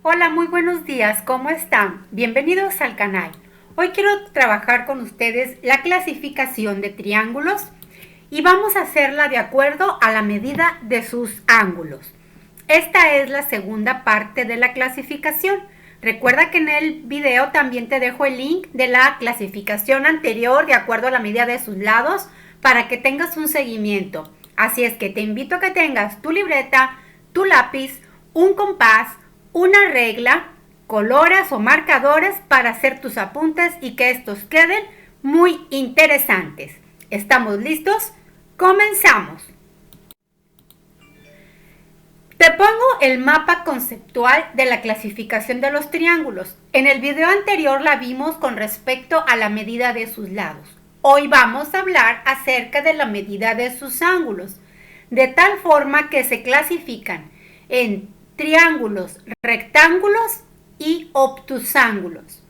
Hola, muy buenos días, ¿cómo están? Bienvenidos al canal. Hoy quiero trabajar con ustedes la clasificación de triángulos y vamos a hacerla de acuerdo a la medida de sus ángulos. Esta es la segunda parte de la clasificación. Recuerda que en el video también te dejo el link de la clasificación anterior de acuerdo a la medida de sus lados para que tengas un seguimiento. Así es que te invito a que tengas tu libreta, tu lápiz, un compás, una regla, colores o marcadores para hacer tus apuntes y que estos queden muy interesantes. ¿Estamos listos? ¡Comenzamos! Te pongo el mapa conceptual de la clasificación de los triángulos. En el video anterior la vimos con respecto a la medida de sus lados. Hoy vamos a hablar acerca de la medida de sus ángulos, de tal forma que se clasifican en triángulos, rectángulos y obtusángulos.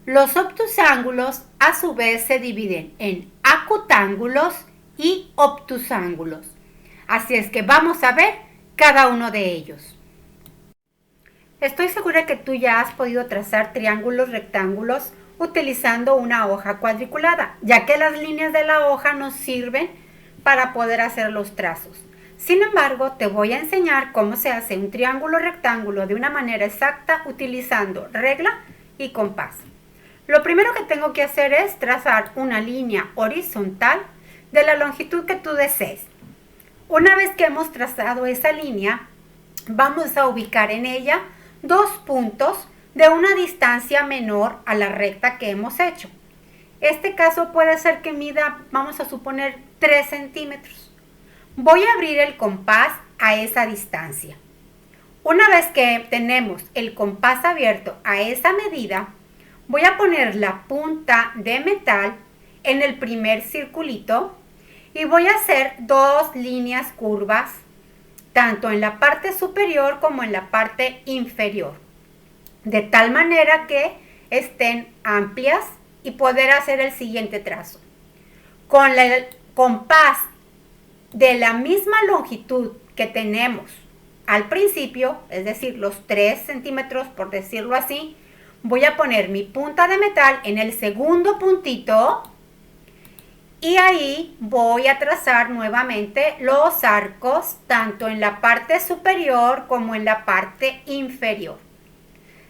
Los obtusángulos a su vez se dividen en acutángulos y obtusángulos. Así es que vamos a ver cada uno de ellos. Estoy segura que tú ya has podido trazar triángulos rectángulos utilizando una hoja cuadriculada, ya que las líneas de la hoja nos sirven para poder hacer los trazos. Sin embargo, te voy a enseñar cómo se hace un triángulo rectángulo de una manera exacta utilizando regla y compás. Lo primero que tengo que hacer es trazar una línea horizontal de la longitud que tú desees. Una vez que hemos trazado esa línea, vamos a ubicar en ella dos puntos de una distancia menor a la recta que hemos hecho. Este caso puede ser que mida, vamos a suponer, 3 centímetros. Voy a abrir el compás a esa distancia. Una vez que tenemos el compás abierto a esa medida, voy a poner la punta de metal en el primer circulito y voy a hacer dos líneas curvas, tanto en la parte superior como en la parte inferior, de tal manera que estén amplias y poder hacer el siguiente trazo. Con el compás de la misma longitud que tenemos al principio, es decir, los 3 centímetros por decirlo así, voy a poner mi punta de metal en el segundo puntito y ahí voy a trazar nuevamente los arcos tanto en la parte superior como en la parte inferior.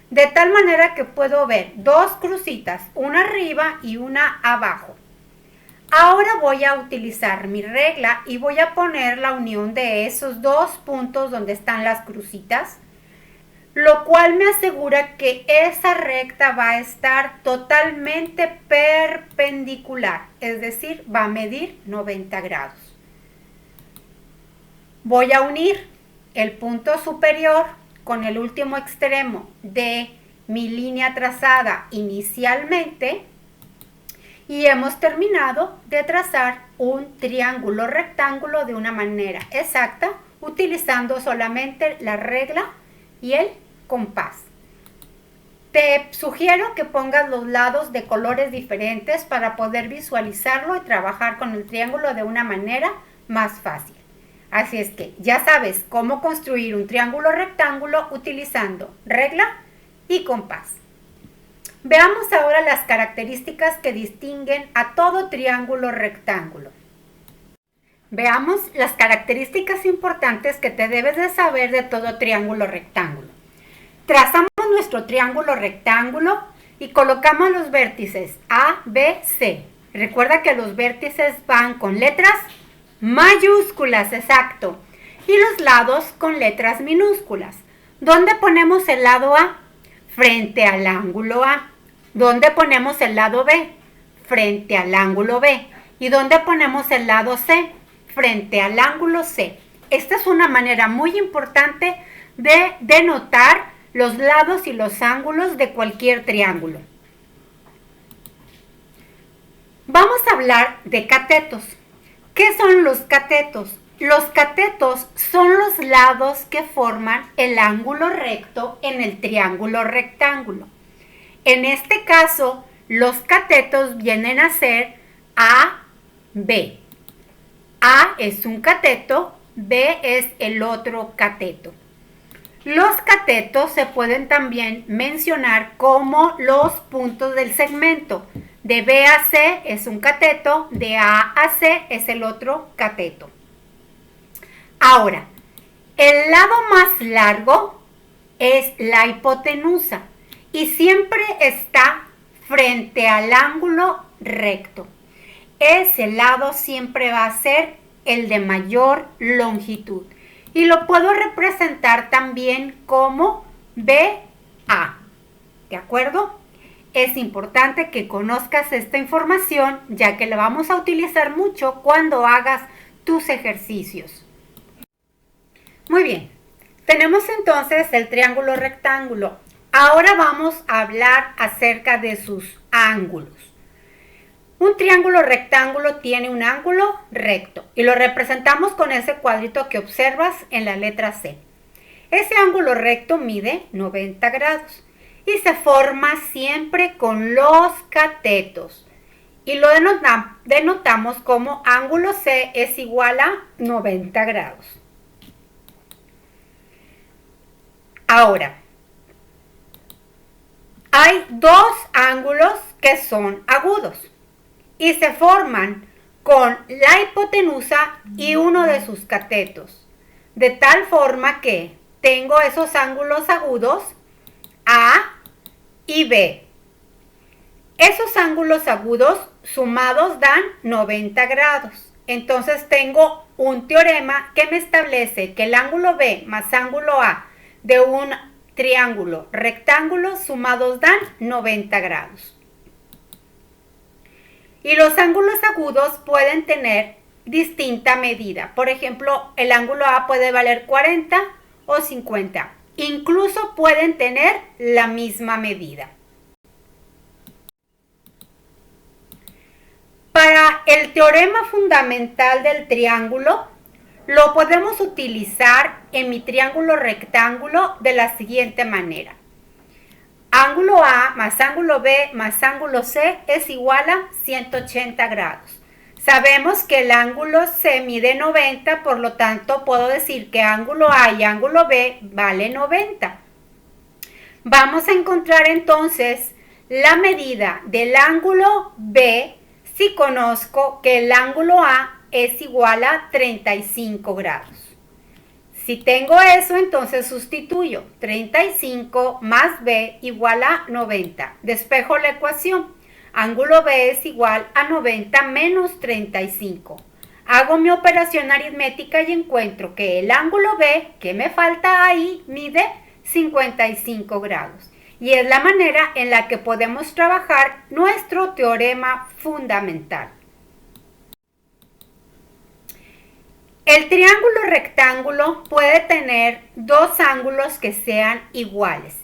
De tal manera que puedo ver dos crucitas, una arriba y una abajo. Ahora voy a utilizar mi regla y voy a poner la unión de esos dos puntos donde están las crucitas, lo cual me asegura que esa recta va a estar totalmente perpendicular, es decir, va a medir 90 grados. Voy a unir el punto superior con el último extremo de mi línea trazada inicialmente y hemos terminado de trazar un triángulo rectángulo de una manera exacta utilizando solamente la regla y el compás. Te sugiero que pongas los lados de colores diferentes para poder visualizarlo y trabajar con el triángulo de una manera más fácil. Así es que ya sabes cómo construir un triángulo rectángulo utilizando regla y compás. Veamos ahora las características que distinguen a todo triángulo rectángulo. Veamos las características importantes que te debes de saber de todo triángulo rectángulo. Trazamos nuestro triángulo rectángulo y colocamos los vértices A, B, C. Recuerda que los vértices van con letras mayúsculas, exacto, y los lados con letras minúsculas. ¿Dónde ponemos el lado A? Frente al ángulo A. ¿Dónde ponemos el lado B? Frente al ángulo B. ¿Y dónde ponemos el lado C? Frente al ángulo C. Esta es una manera muy importante de denotar los lados y los ángulos de cualquier triángulo. Vamos a hablar de catetos. ¿Qué son los catetos? Los catetos son los lados que forman el ángulo recto en el triángulo rectángulo. En este caso, los catetos vienen a ser A, B. A es un cateto, B es el otro cateto. Los catetos se pueden también mencionar como los puntos del segmento. De B a C es un cateto, de A a C es el otro cateto. Ahora, el lado más largo es la hipotenusa y siempre está frente al ángulo recto. Ese lado siempre va a ser el de mayor longitud y lo puedo representar también como BA. ¿De acuerdo? Es importante que conozcas esta información ya que la vamos a utilizar mucho cuando hagas tus ejercicios. Muy bien, tenemos entonces el triángulo rectángulo. Ahora vamos a hablar acerca de sus ángulos. Un triángulo rectángulo tiene un ángulo recto y lo representamos con ese cuadrito que observas en la letra C. Ese ángulo recto mide 90 grados y se forma siempre con los catetos y lo denotamos como ángulo C es igual a 90 grados. Ahora, hay dos ángulos que son agudos y se forman con la hipotenusa y uno de sus catetos, de tal forma que tengo esos ángulos agudos A y B. Esos ángulos agudos sumados dan 90 grados. Entonces tengo un teorema que me establece que el ángulo B más ángulo A de un triángulo rectángulo sumados dan 90 grados. Y los ángulos agudos pueden tener distinta medida. Por ejemplo, el ángulo A puede valer 40 o 50. Incluso pueden tener la misma medida. Para el teorema fundamental del triángulo, lo podemos utilizar en mi triángulo rectángulo de la siguiente manera. Ángulo A más ángulo B más ángulo C es igual a 180 grados. Sabemos que el ángulo C mide 90, por lo tanto puedo decir que ángulo A y ángulo B vale 90. Vamos a encontrar entonces la medida del ángulo B si conozco que el ángulo A es igual a 35 grados. Si tengo eso, entonces sustituyo 35 más B igual a 90. Despejo la ecuación. Ángulo B es igual a 90 menos 35. Hago mi operación aritmética y encuentro que el ángulo B que me falta ahí mide 55 grados. Y es la manera en la que podemos trabajar nuestro teorema fundamental. El triángulo rectángulo puede tener dos ángulos que sean iguales.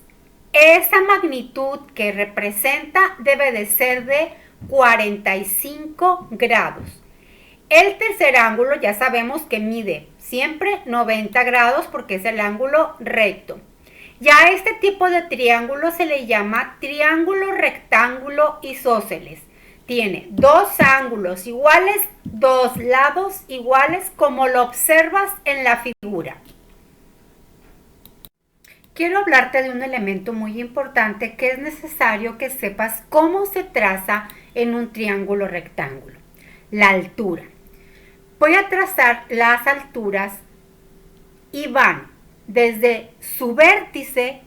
Esa magnitud que representa debe de ser de 45 grados. El tercer ángulo ya sabemos que mide siempre 90 grados porque es el ángulo recto. Ya a este tipo de triángulo se le llama triángulo rectángulo isósceles. Tiene dos ángulos iguales, dos lados iguales, como lo observas en la figura. Quiero hablarte de un elemento muy importante que es necesario que sepas cómo se traza en un triángulo rectángulo. La altura. Voy a trazar las alturas y van desde su vértice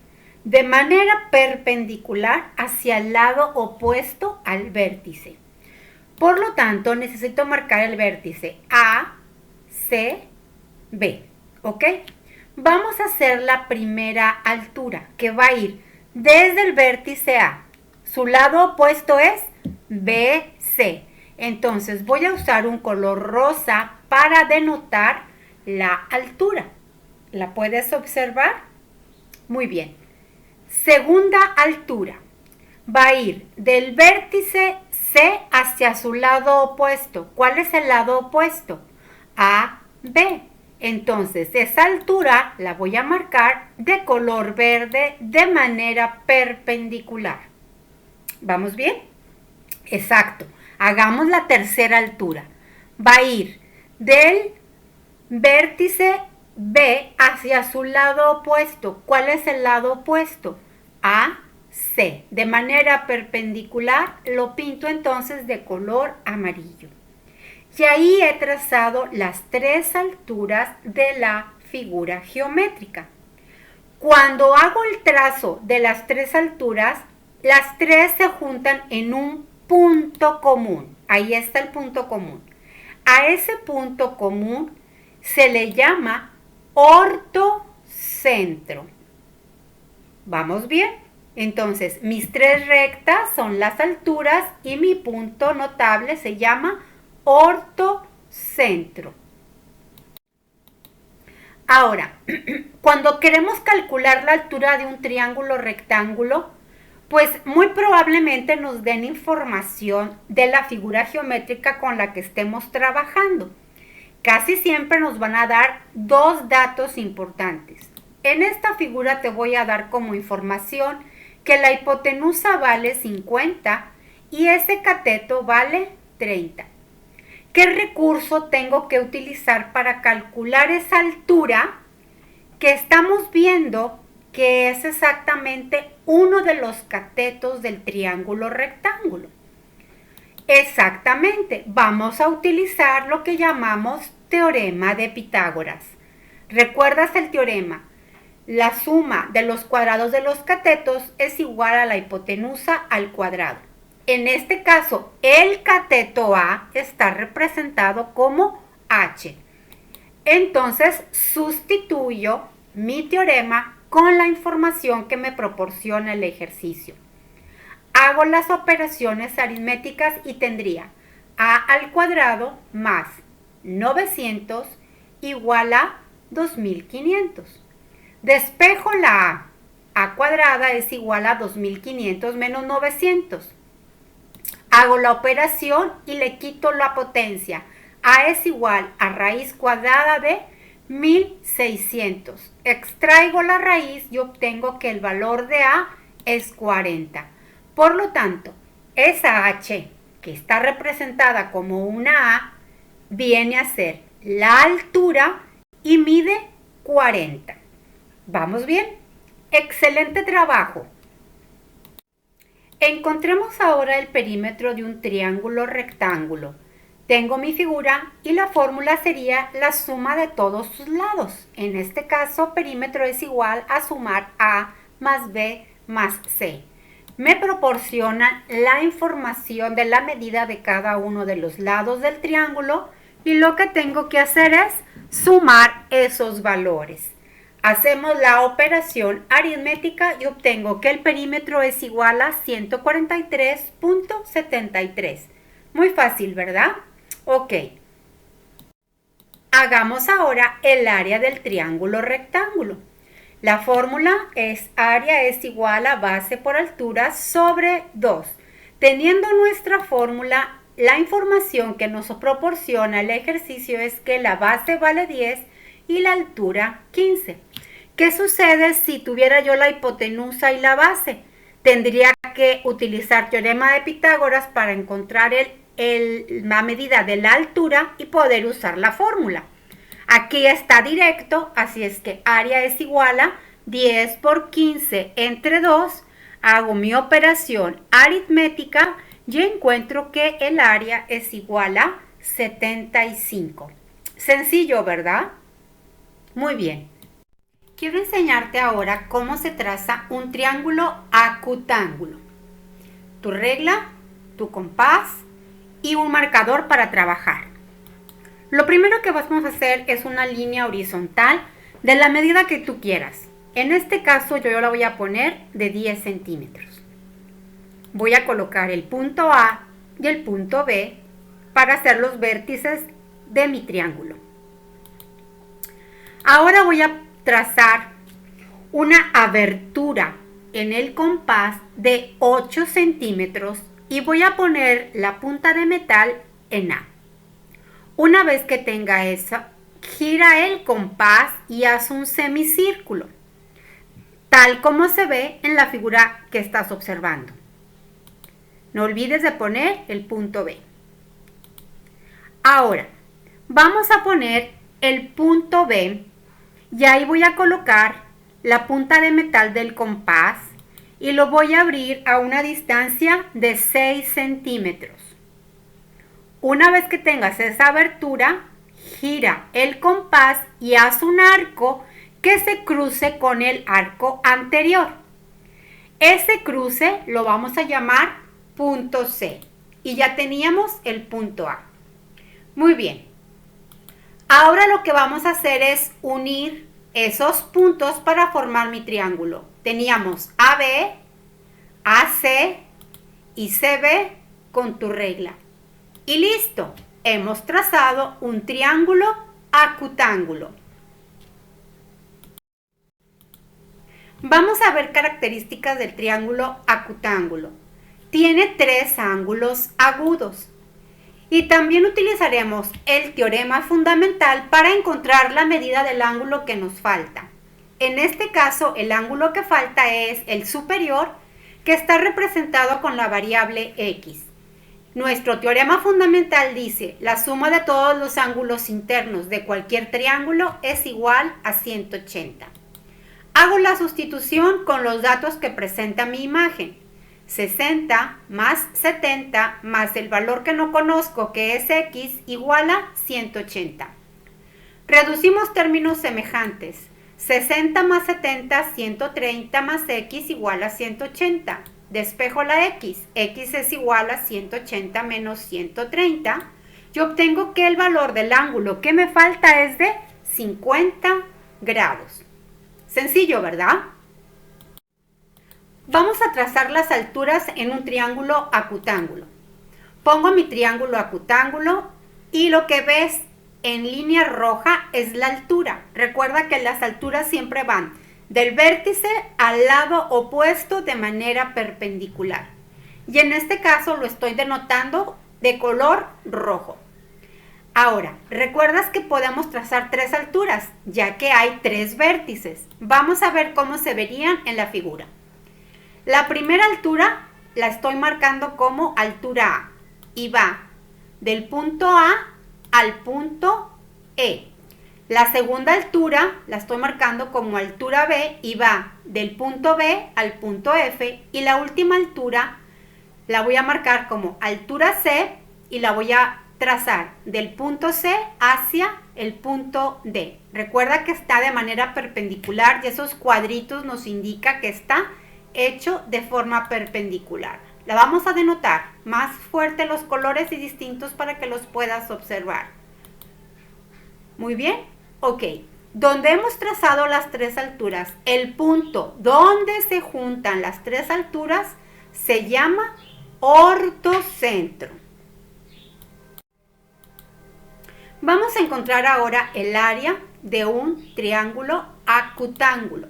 de manera perpendicular hacia el lado opuesto al vértice. Por lo tanto, necesito marcar el vértice A, C, B. ¿Ok? Vamos a hacer la primera altura, que va a ir desde el vértice A. Su lado opuesto es BC. Entonces, voy a usar un color rosa para denotar la altura. ¿La puedes observar? Muy bien. Segunda altura. Va a ir del vértice C hacia su lado opuesto. ¿Cuál es el lado opuesto? A, B. Entonces, esa altura la voy a marcar de color verde de manera perpendicular. ¿Vamos bien? Exacto. Hagamos la tercera altura. Va a ir del vértice B hacia su lado opuesto. ¿Cuál es el lado opuesto? A, C. De manera perpendicular lo pinto entonces de color amarillo. Y ahí he trazado las tres alturas de la figura geométrica. Cuando hago el trazo de las tres alturas, las tres se juntan en un punto común. Ahí está el punto común. A ese punto común se le llama ortocentro. ¿Vamos bien? Entonces, mis tres rectas son las alturas y mi punto notable se llama ortocentro. Ahora, cuando queremos calcular la altura de un triángulo rectángulo, pues muy probablemente nos den información de la figura geométrica con la que estemos trabajando. Casi siempre nos van a dar dos datos importantes. En esta figura te voy a dar como información que la hipotenusa vale 50 y ese cateto vale 30. ¿Qué recurso tengo que utilizar para calcular esa altura que estamos viendo que es exactamente uno de los catetos del triángulo rectángulo? Exactamente, vamos a utilizar lo que llamamos teorema de Pitágoras. ¿Recuerdas el teorema? La suma de los cuadrados de los catetos es igual a la hipotenusa al cuadrado. En este caso, el cateto A está representado como H. Entonces, sustituyo mi teorema con la información que me proporciona el ejercicio. Hago las operaciones aritméticas y tendría A al cuadrado más 900 igual a 2500. Despejo la A cuadrada es igual a 2500 menos 900. Hago la operación y le quito la potencia. A es igual a raíz cuadrada de 1600. Extraigo la raíz y obtengo que el valor de A es 40. Por lo tanto, esa H, que está representada como una A, viene a ser la altura y mide 40. ¿Vamos bien? Excelente trabajo. Encontremos ahora el perímetro de un triángulo rectángulo. Tengo mi figura y la fórmula sería la suma de todos sus lados. En este caso, perímetro es igual a sumar A más B más C. Me proporciona la información de la medida de cada uno de los lados del triángulo y lo que tengo que hacer es sumar esos valores. Hacemos la operación aritmética y obtengo que el perímetro es igual a 143.73. Muy fácil, ¿verdad? Ok. Hagamos ahora el área del triángulo rectángulo. La fórmula es área es igual a base por altura sobre 2. Teniendo nuestra fórmula, la información que nos proporciona el ejercicio es que la base vale 10 y la altura 15. ¿Qué sucede si tuviera yo la hipotenusa y la base? Tendría que utilizar teorema de Pitágoras para encontrar la medida de la altura y poder usar la fórmula. Aquí está directo, así es que área es igual a 10 por 15 entre 2. Hago mi operación aritmética y encuentro que el área es igual a 75. Sencillo, ¿verdad? Muy bien. Quiero enseñarte ahora cómo se traza un triángulo acutángulo. Tu regla, tu compás y un marcador para trabajar. Lo primero que vamos a hacer es una línea horizontal de la medida que tú quieras. En este caso yo la voy a poner de 10 centímetros. Voy a colocar el punto A y el punto B para hacer los vértices de mi triángulo. Ahora voy a trazar una abertura en el compás de 8 centímetros y voy a poner la punta de metal en A. Una vez que tenga eso, gira el compás y haz un semicírculo, tal como se ve en la figura que estás observando. No olvides de poner el punto B. Ahora, vamos a poner el punto B Y ahí voy a colocar la punta de metal del compás y lo voy a abrir a una distancia de 6 centímetros. Una vez que tengas esa abertura, gira el compás y haz un arco que se cruce con el arco anterior. Ese cruce lo vamos a llamar punto C y ya teníamos el punto A. Muy bien. Ahora lo que vamos a hacer es unir esos puntos para formar mi triángulo. Teníamos AB, AC y CB con tu regla. Y listo, hemos trazado un triángulo acutángulo. Vamos a ver características del triángulo acutángulo. Tiene 3 ángulos agudos. Y también utilizaremos el teorema fundamental para encontrar la medida del ángulo que nos falta. En este caso, el ángulo que falta es el superior, que está representado con la variable x. Nuestro teorema fundamental dice: la suma de todos los ángulos internos de cualquier triángulo es igual a 180. Hago la sustitución con los datos que presenta mi imagen. 60 más 70 más el valor que no conozco, que es x, igual a 180. Reducimos términos semejantes. 60 más 70, 130 más x igual a 180. Despejo la x. X es igual a 180 menos 130. Y obtengo que el valor del ángulo que me falta es de 50 grados. Sencillo, ¿verdad? Vamos a trazar las alturas en un triángulo acutángulo. Pongo mi triángulo acutángulo y lo que ves en línea roja es la altura. Recuerda que las alturas siempre van del vértice al lado opuesto de manera perpendicular. Y en este caso lo estoy denotando de color rojo. Ahora, ¿recuerdas que podemos trazar 3 alturas, ya que hay 3 vértices? Vamos a ver cómo se verían en la figura. La primera altura la estoy marcando como altura A y va del punto A al punto E. La segunda altura la estoy marcando como altura B y va del punto B al punto F. Y la última altura la voy a marcar como altura C y la voy a trazar del punto C hacia el punto D. Recuerda que está de manera perpendicular y esos cuadritos nos indican que está hecho de forma perpendicular. La vamos a denotar más fuerte los colores y distintos para que los puedas observar. Muy bien, ok. Donde hemos trazado las 3 alturas, el punto donde se juntan las 3 alturas se llama ortocentro. Vamos a encontrar ahora el área de un triángulo acutángulo.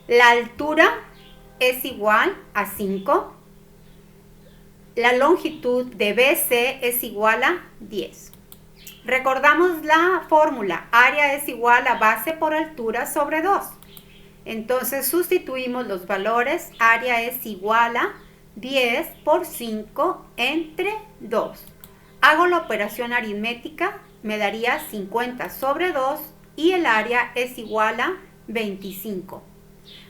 La altura es igual a 5. La longitud de BC es igual a 10. Recordamos la fórmula. Área es igual a base por altura sobre 2. Entonces sustituimos los valores. Área es igual a 10 por 5 entre 2. Hago la operación aritmética, me daría 50 sobre 2 y el área es igual a 25.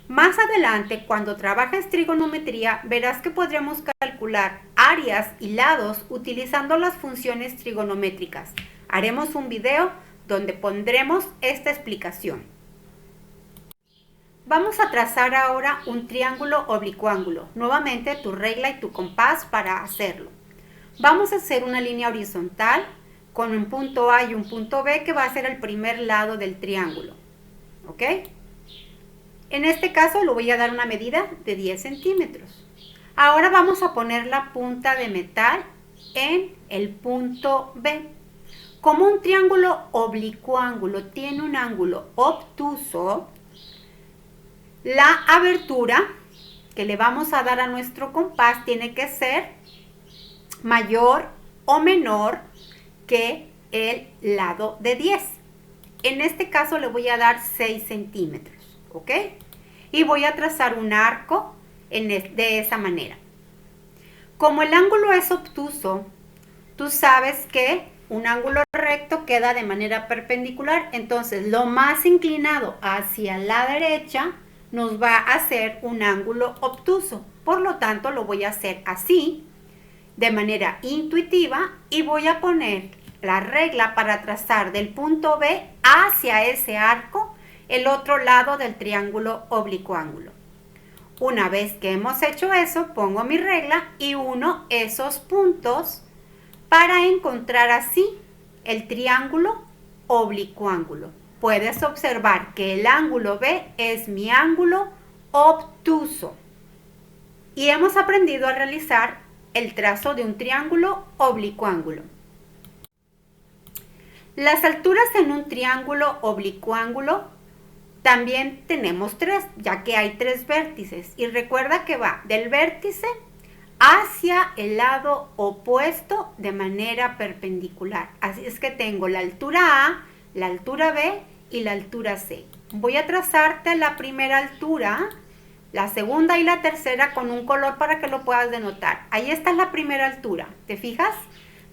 Más adelante, cuando trabajes trigonometría, verás que podremos calcular áreas y lados utilizando las funciones trigonométricas. Haremos un video donde pondremos esta explicación. Vamos a trazar ahora un triángulo oblicuángulo. Nuevamente tu regla y tu compás para hacerlo. Vamos a hacer una línea horizontal con un punto A y un punto B que va a ser el primer lado del triángulo. ¿Ok? En este caso le voy a dar una medida de 10 centímetros. Ahora vamos a poner la punta de metal en el punto B. Como un triángulo oblicuángulo tiene un ángulo obtuso, la abertura que le vamos a dar a nuestro compás tiene que ser mayor o menor que el lado de 10. En este caso le voy a dar 6 centímetros, ¿ok? Y voy a trazar un arco de esa manera. Como el ángulo es obtuso, tú sabes que un ángulo recto queda de manera perpendicular, entonces lo más inclinado hacia la derecha nos va a hacer un ángulo obtuso. Por lo tanto, lo voy a hacer así, de manera intuitiva, y voy a poner la regla para trazar del punto B hacia ese arco el otro lado del triángulo oblicuo ángulo. Una vez que hemos hecho eso, pongo mi regla y uno esos puntos para encontrar así el triángulo oblicuo ángulo. Puedes observar que el ángulo B es mi ángulo obtuso. Y hemos aprendido a realizar el trazo de un triángulo oblicuo ángulo. Las alturas en un triángulo oblicuo ángulo también tenemos tres, ya que hay tres vértices. Y recuerda que va del vértice hacia el lado opuesto de manera perpendicular. Así es que tengo la altura A, la altura B y la altura C. Voy a trazarte la primera altura, la segunda y la tercera con un color para que lo puedas denotar. Ahí está la primera altura, ¿te fijas?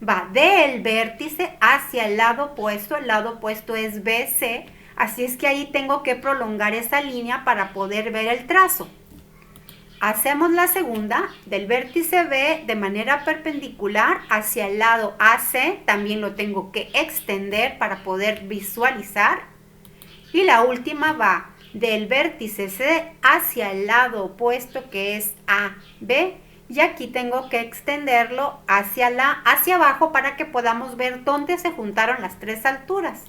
Va del vértice hacia el lado opuesto es BC, así es que ahí tengo que prolongar esa línea para poder ver el trazo. Hacemos la segunda, del vértice B de manera perpendicular hacia el lado AC, también lo tengo que extender para poder visualizar. Y la última va del vértice C hacia el lado opuesto que es AB, y aquí tengo que extenderlo hacia abajo para que podamos ver dónde se juntaron las tres alturas.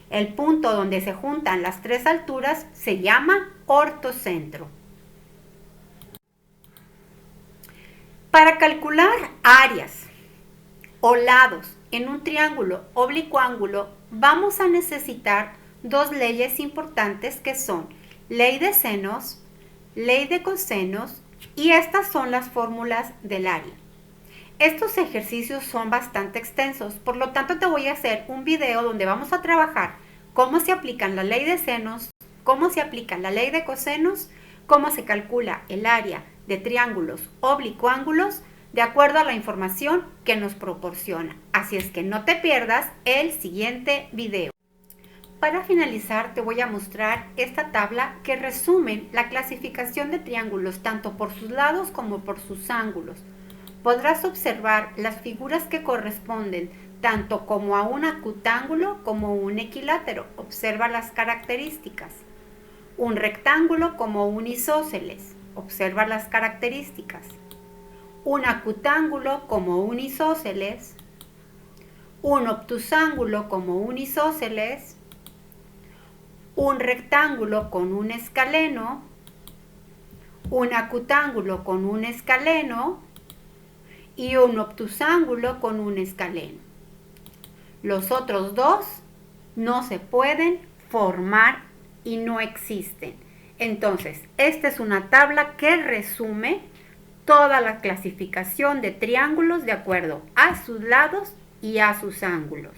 El punto donde se juntan las tres alturas se llama ortocentro. Para calcular áreas o lados en un triángulo oblicuo ángulo vamos a necesitar dos leyes importantes que son ley de senos, ley de cosenos, y estas son las fórmulas del área. Estos ejercicios son bastante extensos, por lo tanto te voy a hacer un video donde vamos a trabajar cómo se aplican la ley de senos, cómo se aplica la ley de cosenos, cómo se calcula el área de triángulos oblicuo ángulos de acuerdo a la información que nos proporciona. Así es que no te pierdas el siguiente video. Para finalizar te voy a mostrar esta tabla que resume la clasificación de triángulos tanto por sus lados como por sus ángulos. Podrás observar las figuras que corresponden tanto como a un acutángulo como un equilátero. Observa las características. Un rectángulo como un isósceles. Observa las características. Un acutángulo como un isósceles. Un obtusángulo como un isósceles. Un rectángulo con un escaleno. Un acutángulo con un escaleno. Y un obtusángulo con un escaleno. Los otros dos no se pueden formar y no existen. Entonces, esta es una tabla que resume toda la clasificación de triángulos de acuerdo a sus lados y a sus ángulos.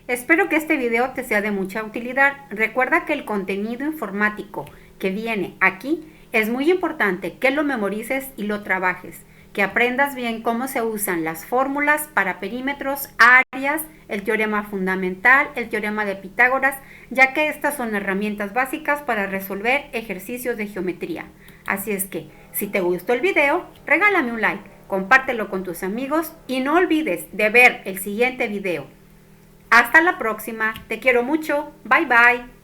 Espero que este video te sea de mucha utilidad. Recuerda que el contenido informático que viene aquí es muy importante que lo memorices y lo trabajes, que aprendas bien cómo se usan las fórmulas para perímetros, áreas, el teorema fundamental, el teorema de Pitágoras, ya que estas son herramientas básicas para resolver ejercicios de geometría. Así es que, si te gustó el video, regálame un like, compártelo con tus amigos y no olvides de ver el siguiente video. Hasta la próxima, te quiero mucho, bye bye.